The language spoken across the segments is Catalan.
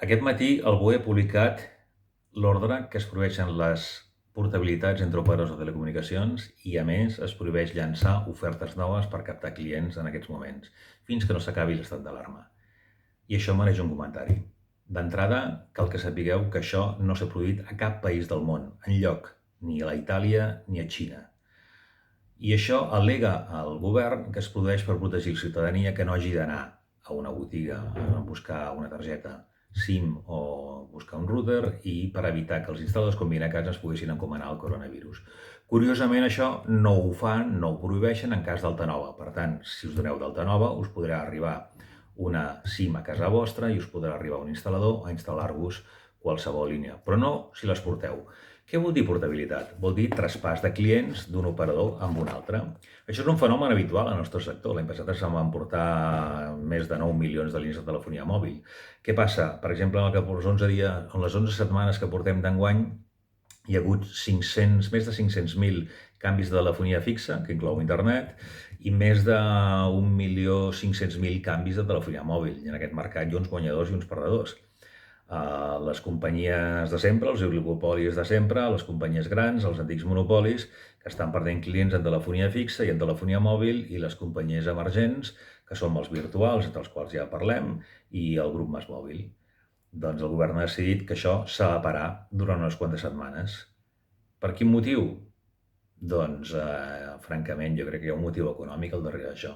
Aquest matí el BOE ha publicat l'ordre que es prohibeixen les portabilitats entre operadors de telecomunicacions i, a més, es prohibeix llançar ofertes noves per captar clients en aquests moments, fins que no s'acabi l'estat d'alarma. I això mereix un comentari. D'entrada, cal que sapigueu que això no s'ha produït a cap país del món, enlloc, ni a Itàlia ni a Xina. I això al·lega al govern que es produeix per protegir la ciutadania que no hagi d'anar a una botiga a buscar una targeta SIM o buscar un router i per evitar que els instal·ladors com Vinacats es poguessin encomanar el coronavirus. Curiosament, això no ho fan, no ho prohibeixen en cas d'alta nova. Per tant, si us doneu d'alta nova, us podrà arribar una SIM a casa vostra i us podrà arribar un instal·lador a instal·lar-vos qualsevol línia, però no si les porteu. Què vol dir portabilitat? Vol dir traspàs de clients d'un operador amb un altre. Això és un fenomen habitual al nostre sector. L'any passat se'n van portar més de 9 milions de línies de telefonia mòbil. Què passa? Per exemple, en les 11 setmanes que portem d'enguany, hi ha hagut més de 500.000 canvis de telefonia fixa, que inclou internet, i més de 1.500.000 canvis de telefonia mòbil. I en aquest mercat hi ha uns guanyadors i uns perdedors. Les companyies de sempre, els oligopolis de sempre, les companyies grans, els antics monopolis, que estan perdent clients en telefonia fixa i en telefonia mòbil, i les companyies emergents, que són els virtuals, entre els quals ja parlem, i el grup MásMóvil. Doncs el govern ha decidit que això s'ha de parar durant unes quantes setmanes. Per quin motiu? Doncs, francament, jo crec que hi ha un motiu econòmic al darrere d'això.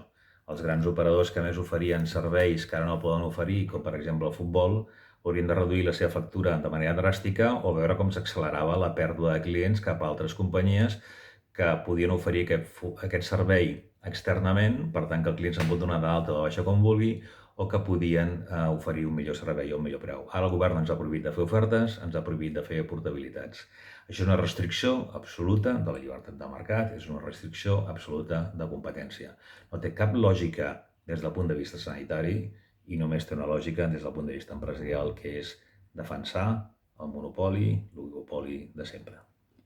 Els grans operadors que més oferien serveis que ara no poden oferir, com per exemple el futbol, haurien de reduir la seva factura de manera dràstica o veure com s'accelerava la pèrdua de clients cap a altres companyies que podien oferir aquest servei externament, per tant que el client se'n pot donar d'alta o de baixa com vulgui, o que podien oferir un millor servei o un millor preu. Ara el govern ens ha prohibit de fer ofertes, ens ha prohibit de fer portabilitats. Això és una restricció absoluta de la llibertat de mercat, és una restricció absoluta de competència. No té cap lògica des del punt de vista sanitari i només té una lògica des del punt de vista empresarial, que és defensar el monopoli, l'oligopoli de sempre.